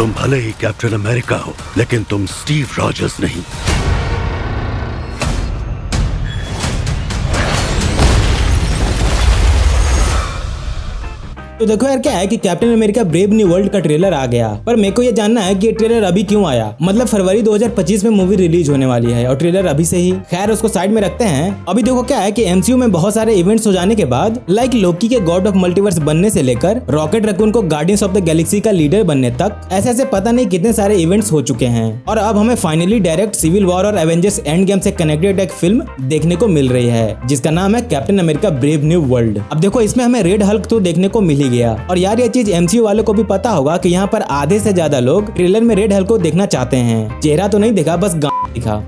तुम भले ही captain America हो, लेकिन तुम स्टीव रॉजर्स नहीं। तो देखो यार, क्या है कि captain America brave new world का ट्रेलर आ गया, पर मेरे को ये जानना है कि ये ट्रेलर अभी क्यों आया। मतलब फरवरी 2025 में मूवी रिलीज होने वाली है और ट्रेलर अभी से ही। खैर उसको साइड में रखते हैं। अभी देखो क्या है कि एमसीयू में बहुत सारे इवेंट्स हो जाने के बाद, लाइक लोकी के गॉड ऑफ मल्टीवर्स बनने से लेकर रॉकेट रैकून को गार्डियंस ऑफ द गैलेक्सी का लीडर बनने तक, ऐसे पता नहीं कितने सारे इवेंट्स हो चुके हैं। और अब हमें फाइनली डायरेक्ट सिविल वॉर और एवेंजर्स एंड गेम से कनेक्टेड एक फिल्म देखने को मिल रही है, जिसका नाम है captain America brave new world. अब देखो इसमें हमें रेड हल्क तो देखने को मिल ही गया, और यार ये चीज एमसीयू वालों को भी पता होगा कि यहाँ पर आधे से ज्यादा लोग ट्रेलर में रेड हल्क को देखना चाहते हैं। चेहरा तो नहीं दिखा, बस दिखा।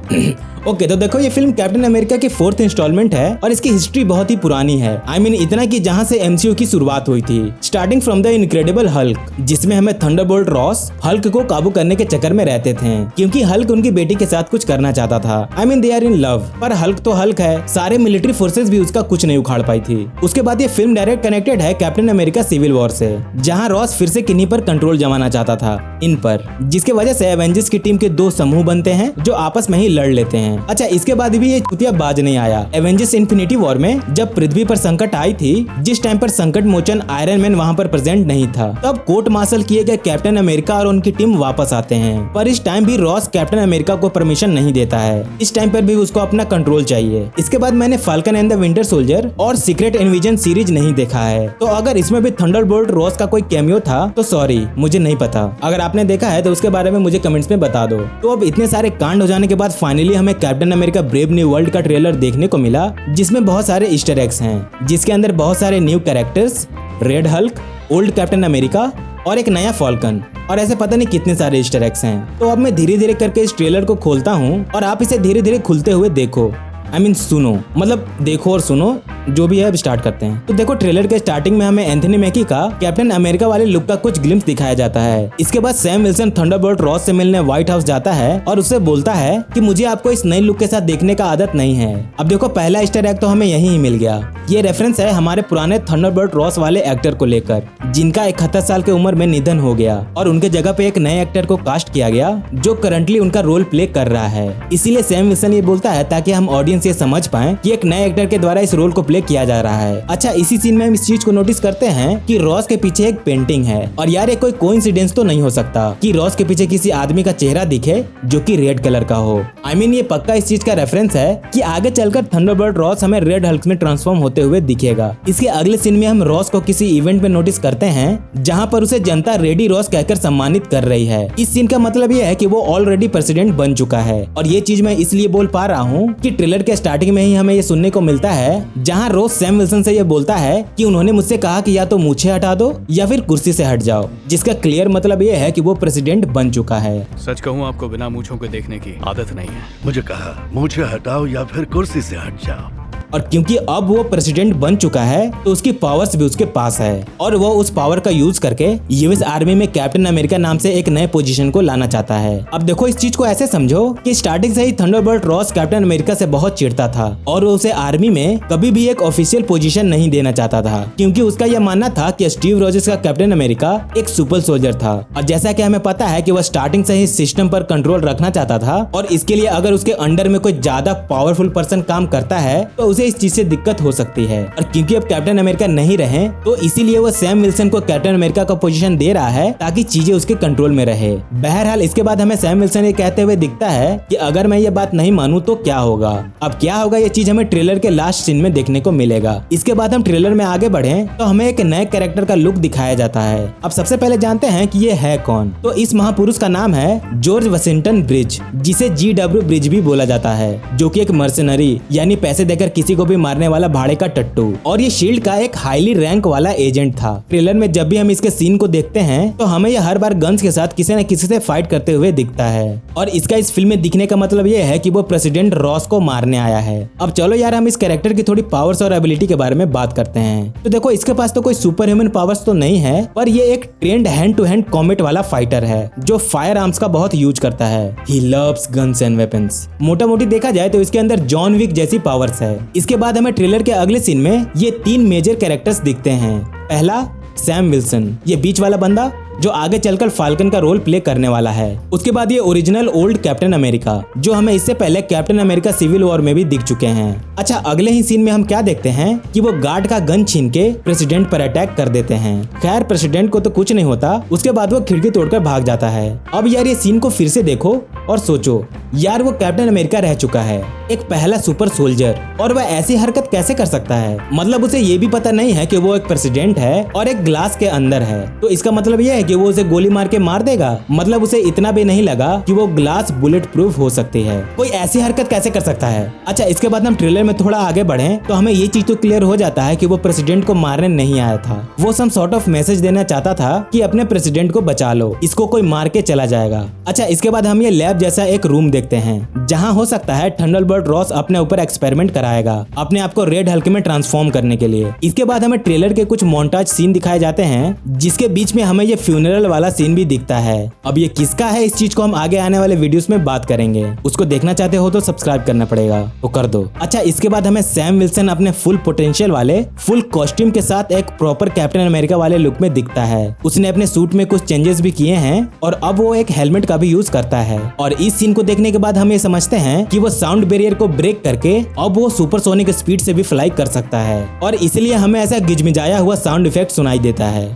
ओके तो देखो ये फिल्म कैप्टन अमेरिका की 4th इंस्टॉलमेंट है और इसकी हिस्ट्री बहुत ही पुरानी है। I mean, इतना कि जहां से एमसीयू की शुरुआत हुई थी, starting from the incredible Hulk, जिसमें हमें थंडरबोल्ट रॉस हल्क को काबू करने के चक्कर में रहते थे, क्योंकि हल्क उनकी बेटी के साथ कुछ करना चाहता था। I mean, they are in love, पर हल्क तो हल्क है, सारे मिलिट्री फोर्सेस भी उसका कुछ नहीं उखाड़ पाई थी। उसके बाद ये फिल्म डायरेक्ट कनेक्टेड है कैप्टन अमेरिका सिविल वॉर से, जहाँ रॉस फिर से किन्हीं पर कंट्रोल जमाना चाहता था, इन पर, जिसके वजह से एवेंजर्स की टीम के 2 समूह बनते हैं जो आपस में ही लड़ लेते हैं। अच्छा, इसके बाद भी ये चुतिया बाज नहीं आया। एवेंजर्स इन्फिनिटी वॉर में जब पृथ्वी पर संकट आई थी, जिस टाइम पर संकट मोचन आयरन मैन वहाँ पर प्रेजेंट नहीं था, तब कोर्ट मार्शल किए गए कैप्टन अमेरिका और उनकी टीम वापस आते हैं। पर इस टाइम भी रॉस कैप्टन अमेरिका को परमिशन नहीं देता है। इस टाइम पर भी उसको अपना कंट्रोल चाहिए। इसके बाद मैंने falcon and the winter soldier और सीक्रेट इन्विजन सीरीज नहीं देखा है, तो अगर इसमें भी थंडरबोल्ट रॉस का कोई कैमियो था तो सॉरी, मुझे नहीं पता। अगर आपने देखा है तो उसके बारे में मुझे कमेंट्स में बता दो। तो अब इतने सारे कांड हो जाने के बाद फाइनली हमें captain America brave new world का ट्रेलर देखने को मिला, जिसमें बहुत सारे ईस्टर एग्स हैं, जिसके अंदर बहुत सारे new characters, red Hulk, old captain America और एक नया फॉल्कन, और ऐसे पता नहीं कितने सारे ईस्टर एग्स हैं। तो अब मैं धीरे धीरे करके इस ट्रेलर को खोलता हूँ और आप इसे धीरे धीरे खुलते हुए देखो। I mean, सुनो, मतलब देखो और सुनो, जो भी है अब स्टार्ट करते हैं। तो देखो ट्रेलर के स्टार्टिंग में हमें एंथनी मैकी का कैप्टन अमेरिका वाले लुक का कुछ ग्लिम्स दिखाया जाता है। इसके बाद सैम विल्सन थंडरबोल्ट रॉस से मिलने व्हाइट हाउस जाता है और उससे बोलता है कि मुझे आपको इस नई लुक के साथ देखने का आदत नहीं है। अब देखो पहला ईस्टर एग तो हमें यही ही मिल गया। ये रेफरेंस है हमारे पुराने थंडरबोल्ट रॉस वाले एक्टर को लेकर, जिनका 71 साल की उम्र में निधन हो गया और उनके जगह पे एक नए एक्टर को कास्ट किया गया जो करंटली उनका रोल प्ले कर रहा है। इसीलिए सैम विल्सन ये बोलता है ताकि हम ऑडियंस ये समझ पाए कि एक नए एक्टर के द्वारा इस रोल को प्ले किया जा रहा है। अच्छा, इसी सीन में हम इस चीज को नोटिस करते हैं कि रॉस के पीछे एक पेंटिंग है, और यार ये कोई कोइंसिडेंस तो नहीं हो सकता कि रॉस के पीछे किसी आदमी का चेहरा दिखे जो कि रेड कलर का हो। I mean, ये पक्का इस चीज का रेफरेंस है कि आगे चलकर थंडरबोल्ट रॉस हमें रेड हल्क में ट्रांसफॉर्म होते हुए दिखेगा। इसके अगले सीन में हम रॉस को किसी इवेंट में नोटिस करते हैं जहाँ पर उसे जनता रेडी रॉस कहकर सम्मानित कर रही है। इस सीन का मतलब ये है कि वो ऑलरेडी प्रेसिडेंट बन चुका है, और ये चीज मैं इसलिए बोल पा रहा हूँ कि ट्रेलर के स्टार्टिंग में ही हमें ये सुनने को मिलता है जहाँ रॉस सैम विल्सन से ये बोलता है कि उन्होंने मुझसे कहा कि या तो मूछें हटा दो या फिर कुर्सी से हट जाओ, जिसका क्लियर मतलब ये है कि वो प्रेसिडेंट बन चुका है। सच कहूँ आपको बिना मूछों के देखने की आदत नहीं है। मुझे कहा मूछें हटाओ या फिर कुर्सी से हट जाओ। और क्योंकि अब वो प्रेसिडेंट बन चुका है तो उसकी पावर्स भी उसके पास है, और वो उस पावर का यूज करके यूएस आर्मी में कैप्टन अमेरिका नाम से एक नए पोजीशन को लाना चाहता है। अब देखो इस चीज को ऐसे समझो कि स्टार्टिंग से ही थंडरबोल्ट रॉस कैप्टन अमेरिका से बहुत चिढ़ता था और वो उसे आर्मी में कभी भी एक ऑफिशियल पोजीशन नहीं देना चाहता था, क्योंकि उसका यह मानना था कि स्टीव रॉजर्स का कैप्टन अमेरिका एक सुपर सोल्जर था। और जैसा कि हमें पता है कि वह स्टार्टिंग से ही सिस्टम पर कंट्रोल रखना चाहता था, और इसके लिए अगर उसके अंडर में कोई ज्यादा पावरफुल पर्सन काम करता है तो उसे इस चीज से दिक्कत हो सकती है। और क्योंकि अब कैप्टन अमेरिका नहीं रहे तो इसीलिए वो सैम विल्सन को कैप्टन अमेरिका का पोजीशन दे रहा है ताकि चीजें उसके कंट्रोल में रहे। बहरहाल इसके बाद हमें सैम विल्सन ये कहते हुए दिखता है कि अगर मैं ये बात नहीं मानूं तो क्या होगा। अब क्या होगा ये चीज हमें ट्रेलर के लास्ट सीन में देखने को मिलेगा। इसके बाद हम ट्रेलर में आगे बढ़े तो हमें एक नए कैरेक्टर का लुक दिखाया जाता है। अब सबसे पहले जानते हैं कि ये है कौन। तो इस महापुरुष का नाम है जॉर्ज वाशिंगटन ब्रिज, जिसे GW ब्रिज भी बोला जाता है, जो कि एक मर्सनरी यानी पैसे देकर किसी को भी मारने वाला भाड़े का टट्टू, और ये शील्ड का एक हाईली रैंक वाला एजेंट था। ट्रेलर में जब भी हम इसके सीन को देखते हैं तो हमें ये हर बार गन्स के साथ किसी न किसी से फाइट करते हुए दिखता है, और इसका इस फिल्म में दिखने का मतलब ये है कि वो प्रेसिडेंट रॉस को मारने आया है। अब चलो यार हम इस कैरेक्टर की थोड़ी पावर्स और एबिलिटी के बारे में बात करते हैं। तो देखो इसके पास तो कोई सुपर ह्यूमन पावर्स तो नहीं है, पर ये एक trained hand to hand combat वाला फाइटर है जो फायर आर्म्स का बहुत यूज करता है। He loves guns and weapons. मोटा मोटी देखा जाए तो इसके अंदर जॉन विक जैसी पावर्स है। इसके बाद हमें ट्रेलर के अगले सीन में ये 3 मेजर कैरेक्टर्स दिखते हैं। पहला सैम विल्सन, ये बीच वाला बंदा जो आगे चलकर फाल्कन का रोल प्ले करने वाला है। उसके बाद ये ओरिजिनल ओल्ड कैप्टन अमेरिका, जो हमें इससे पहले कैप्टन अमेरिका सिविल वॉर में भी दिख चुके हैं। अच्छा, अगले ही सीन में हम क्या देखते हैं कि वो गार्ड का गन छीन के प्रेसिडेंट पर अटैक कर देते हैं। खैर, प्रेसिडेंट को तो कुछ नहीं होता, उसके बाद वो खिड़की तोड़कर भाग जाता है। अब यार ये सीन को फिर से देखो और सोचो, यार वो कैप्टन अमेरिका रह चुका है, एक पहला सुपर सोल्जर, और वह ऐसी हरकत कैसे कर सकता है? मतलब उसे ये भी पता नहीं है कि वो एक प्रेसिडेंट है और एक ग्लास के अंदर है, तो इसका मतलब ये है कि वो उसे गोली मार के मार देगा। मतलब उसे इतना भी नहीं लगा कि वो ग्लास बुलेट प्रूफ हो सकती है। कोई ऐसी हरकत कैसे कर सकता है? अच्छा, इसके बाद हम ट्रेलर में थोड़ा आगे बढ़े तो हमें ये चीज तो क्लियर हो जाता है कि वो प्रेसिडेंट को मारने नहीं आया था। वो सम सॉर्ट ऑफ मैसेज देना चाहता था कि अपने प्रेसिडेंट को बचा लो, इसको कोई मार के चला जाएगा। अच्छा, इसके बाद हम ये लैब जैसा एक रूम देखते हैं जहाँ हो सकता है थंडरबोल्ट रॉस अपने ऊपर एक्सपेरिमेंट कराएगा अपने आप को रेड हल्क में ट्रांसफॉर्म करने के लिए। इसके बाद हमें ट्रेलर के कुछ मोन्टाज सीन दिखाए जाते हैं, जिसके बीच में हमें ये फ्यूनरल वाला सीन भी दिखता है। अब ये किसका है, इस चीज को हम आगे आने वाले वीडियोस में बात करेंगे। उसको देखना चाहते हो तो सब्सक्राइब करना पड़ेगा, तो कर दो। अच्छा, इसके बाद हमें सैम विल्सन अपने फुल पोटेंशियल वाले फुल कॉस्ट्यूम के साथ एक प्रॉपर कैप्टन अमेरिका वाले लुक में दिखता है। उसने अपने सूट में कुछ चेंजेस भी किए हैं और अब वो एक हेलमेट का भी यूज करता है। और इस सीन को देखने के बाद हम ये समझते हैं कि वो साउंड बैरियर को ब्रेक करके अब वो सुपरसोनिक स्पीड से भी फ्लाई कर सकता है, और इसलिए हमें ऐसा गिजमिजाया हुआ साउंड इफेक्ट सुनाई देता है।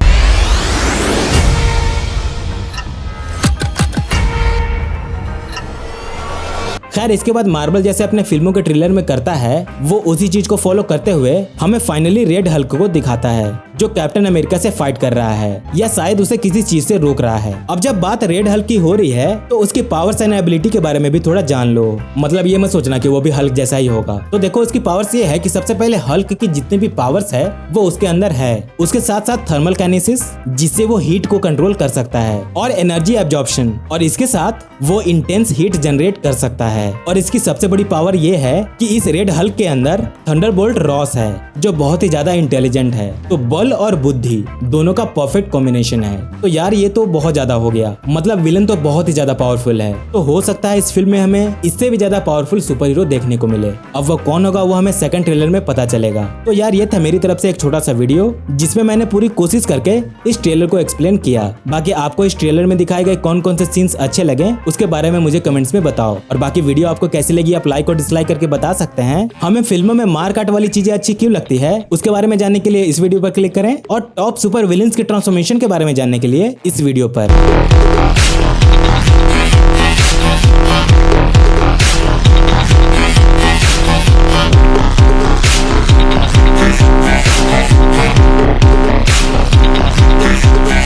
खैर, इसके बाद मार्वल जैसे अपने फिल्मों के ट्रेलर में करता है, वो उसी चीज को फॉलो करते हुए हमें फाइनली रेड हल्क को दिखाता है, जो कैप्टन अमेरिका से फाइट कर रहा है या शायद उसे किसी चीज से रोक रहा है। अब जब बात रेड हल्क की हो रही है तो उसकी पावर्स एंड एबिलिटी के बारे में भी थोड़ा जान लो। मतलब ये मत सोचना कि वो भी हल्क जैसा ही होगा। तो देखो, उसकी पावर्स ये है कि सबसे पहले हल्क की जितनी भी पावर्स है वो उसके अंदर है। उसके साथ साथ थर्मल काइनेसिस, जिससे वो हीट को कंट्रोल कर सकता है, और एनर्जी एब्जॉर्प्शन, और इसके साथ वो इंटेंस हीट जनरेट कर सकता है। और इसकी सबसे बड़ी पावर ये है कि इस रेड हल्क के अंदर थंडरबोल्ट रॉस है, जो बहुत ही ज्यादा इंटेलिजेंट है। तो बल और बुद्धि दोनों का परफेक्ट कॉम्बिनेशन है। तो यार ये तो बहुत ज्यादा हो गया, मतलब विलन तो बहुत ही ज्यादा पावरफुल है। तो हो सकता है इस फिल्म में हमें इससे भी ज्यादा पावरफुल सुपर हीरो देखने को मिले। अब वो कौन होगा वो हमें सेकंड ट्रेलर में पता चलेगा। तो यार ये था मेरी तरफ से एक छोटा सा वीडियो, जिसमें मैंने पूरी कोशिश करके इस ट्रेलर को एक्सप्लेन किया। बाकी आपको इस ट्रेलर में दिखाए गए कौन कौन से सीन्स अच्छे लगे उसके बारे में मुझे कमेंट्स में बताओ। और बाकी वीडियो आपको कैसी लगी आप लाइक और डिसलाइक करके बता सकते हैं। हमें फिल्मों में मार काट वाली चीजें अच्छी क्यों लगती है उसके बारे में जानने के लिए इस वीडियो पर क्लिक करें, और टॉप सुपर विलेंस के ट्रांसफॉर्मेशन के बारे में जानने के लिए इस वीडियो पर।